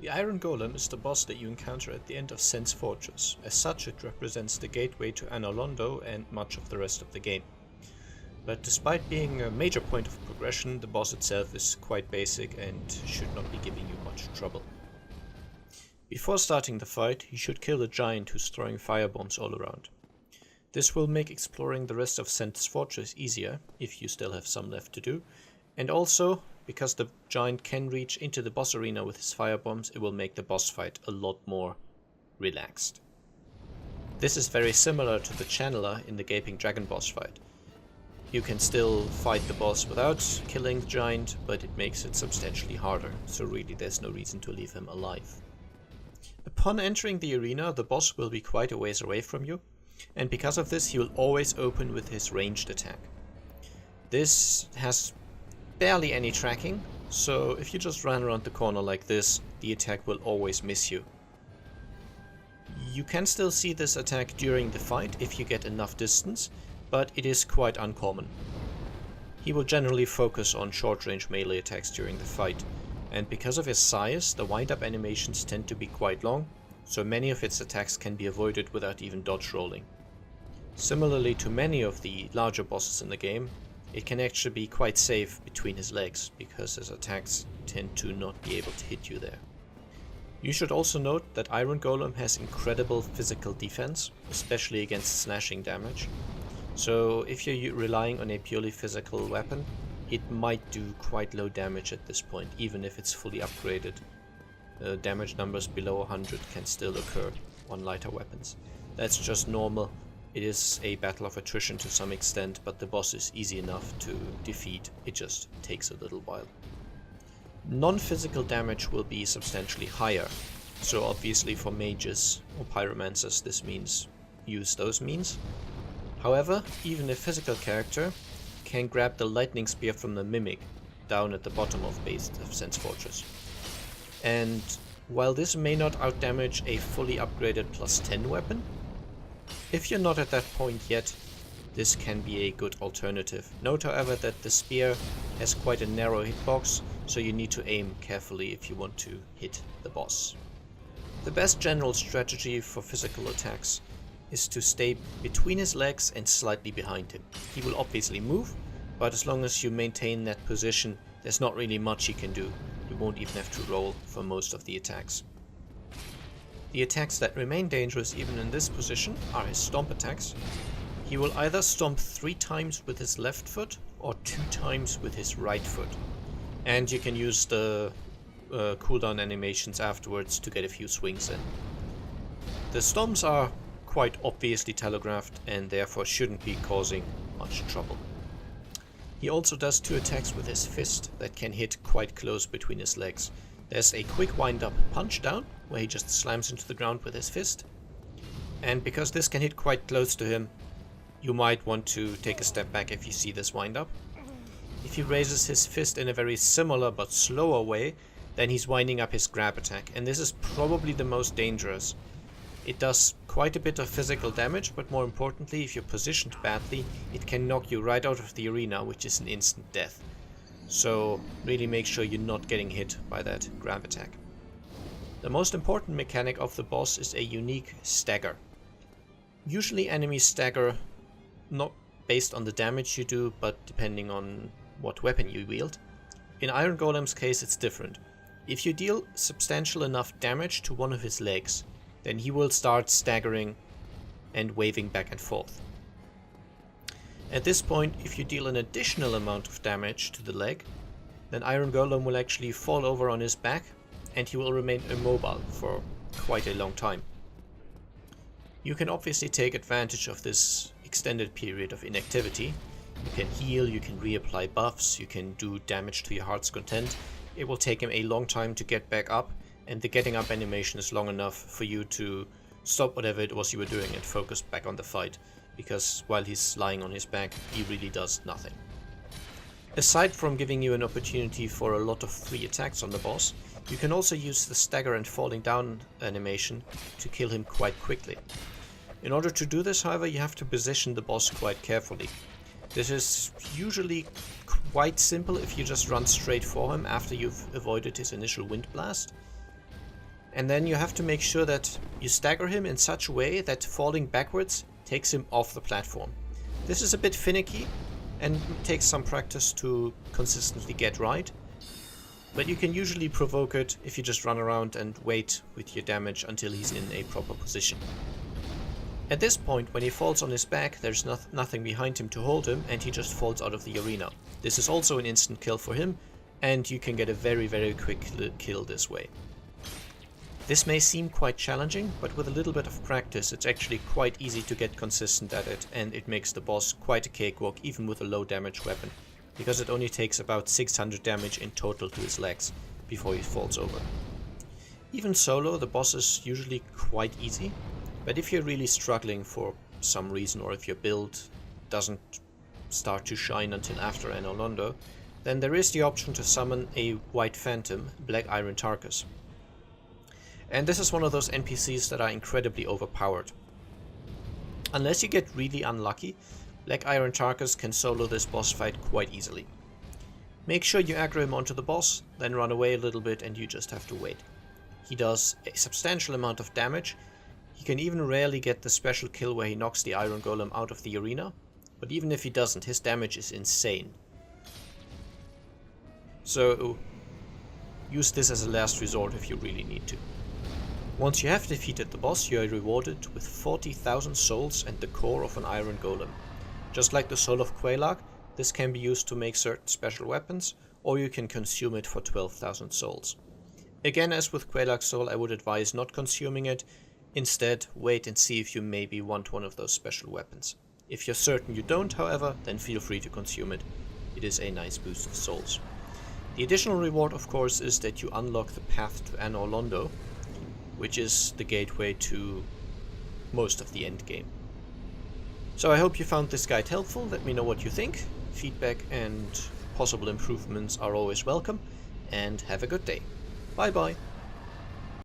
The Iron Golem is the boss that you encounter at the end of Sen's Fortress. As such, it represents the gateway to Anor Londo and much of the rest of the game. But despite being a major point of progression, the boss itself is quite basic and should not be giving you much trouble. Before starting the fight, you should kill the giant who's throwing firebombs all around. This will make exploring the rest of Sen's Fortress easier, if you still have some left to do, and also, because the giant can reach into the boss arena with his firebombs, it will make the boss fight a lot more relaxed. This is very similar to the Channeler in the Gaping Dragon boss fight. You can still fight the boss without killing the giant, but it makes it substantially harder, so really there's no reason to leave him alive. Upon entering the arena, the boss will be quite a ways away from you, and because of this he will always open with his ranged attack. This has barely any tracking, so if you just run around the corner like this, the attack will always miss you. You can still see this attack during the fight if you get enough distance, but it is quite uncommon. He will generally focus on short-range melee attacks during the fight, and because of his size, the wind-up animations tend to be quite long, so many of its attacks can be avoided without even dodge rolling. Similarly to many of the larger bosses in the game, it can actually be quite safe between his legs, because his attacks tend to not be able to hit you there. You should also note that Iron Golem has incredible physical defense, especially against slashing damage. So if you're relying on a purely physical weapon, it might do quite low damage at this point, even if it's fully upgraded. Damage numbers below 100 can still occur on lighter weapons. That's just normal. It is a battle of attrition to some extent, but the boss is easy enough to defeat, it just takes a little while. Non-physical damage will be substantially higher, so obviously for mages or pyromancers this means use those means. However, even a physical character can grab the lightning spear from the mimic down at the bottom of base of Sen's Fortress. And while this may not outdamage a fully upgraded plus 10 weapon, if you're not at that point yet, this can be a good alternative. Note however that the spear has quite a narrow hitbox, so you need to aim carefully if you want to hit the boss. The best general strategy for physical attacks is to stay between his legs and slightly behind him. He will obviously move, but as long as you maintain that position, there's not really much he can do. You won't even have to roll for most of the attacks. The attacks that remain dangerous even in this position are his stomp attacks. He will either stomp 3 times with his left foot or 2 times with his right foot. And you can use the cooldown animations afterwards to get a few swings in. The stomps are quite obviously telegraphed and therefore shouldn't be causing much trouble. He also does 2 attacks with his fist that can hit quite close between his legs. There's a quick wind-up punch down, where he just slams into the ground with his fist. And because this can hit quite close to him, you might want to take a step back if you see this wind-up. If he raises his fist in a very similar but slower way, then he's winding up his grab attack, and this is probably the most dangerous. It does quite a bit of physical damage, but more importantly, if you're positioned badly, it can knock you right out of the arena, which is an instant death. So really make sure you're not getting hit by that grab attack. The most important mechanic of the boss is a unique stagger. Usually enemies stagger not based on the damage you do, but depending on what weapon you wield. In Iron Golem's case it's different. If you deal substantial enough damage to one of his legs, then he will start staggering and waving back and forth. At this point, if you deal an additional amount of damage to the leg, then Iron Golem will actually fall over on his back and he will remain immobile for quite a long time. You can obviously take advantage of this extended period of inactivity. You can heal, you can reapply buffs, you can do damage to your heart's content. It will take him a long time to get back up, and the getting up animation is long enough for you to stop whatever it was you were doing and focus back on the fight, because while he's lying on his back, he really does nothing. Aside from giving you an opportunity for a lot of free attacks on the boss, you can also use the stagger and falling down animation to kill him quite quickly. In order to do this, however, you have to position the boss quite carefully. This is usually quite simple if you just run straight for him after you've avoided his initial wind blast. And then you have to make sure that you stagger him in such a way that falling backwards takes him off the platform. This is a bit finicky and takes some practice to consistently get right, but you can usually provoke it if you just run around and wait with your damage until he's in a proper position. At this point, when he falls on his back, there's nothing behind him to hold him, and he just falls out of the arena. This is also an instant kill for him, and you can get a very quick kill this way. This may seem quite challenging, but with a little bit of practice it's actually quite easy to get consistent at it, and it makes the boss quite a cakewalk even with a low damage weapon, because it only takes about 600 damage in total to his legs before he falls over. Even solo, the boss is usually quite easy, but if you're really struggling for some reason, or if your build doesn't start to shine until after Anor Londo, then there is the option to summon a White Phantom, Black Iron Tarkus. And this is one of those NPCs that are incredibly overpowered. Unless you get really unlucky, Black Iron Tarkus can solo this boss fight quite easily. Make sure you aggro him onto the boss, then run away a little bit and you just have to wait. He does a substantial amount of damage. He can even rarely get the special kill where he knocks the Iron Golem out of the arena, but even if he doesn't, his damage is insane. So use this as a last resort if you really need to. Once you have defeated the boss, you are rewarded with 40,000 souls and the core of an Iron Golem. Just like the Soul of Quelaag, this can be used to make certain special weapons, or you can consume it for 12,000 souls. Again, as with Quelaag's Soul, I would advise not consuming it. Instead, wait and see if you maybe want one of those special weapons. If you're certain you don't, however, then feel free to consume it. It is a nice boost of souls. The additional reward, of course, is that you unlock the path to Anor Londo, which is the gateway to most of the end game. So I hope you found this guide helpful. Let me know what you think. Feedback and possible improvements are always welcome, and have a good day. Bye bye.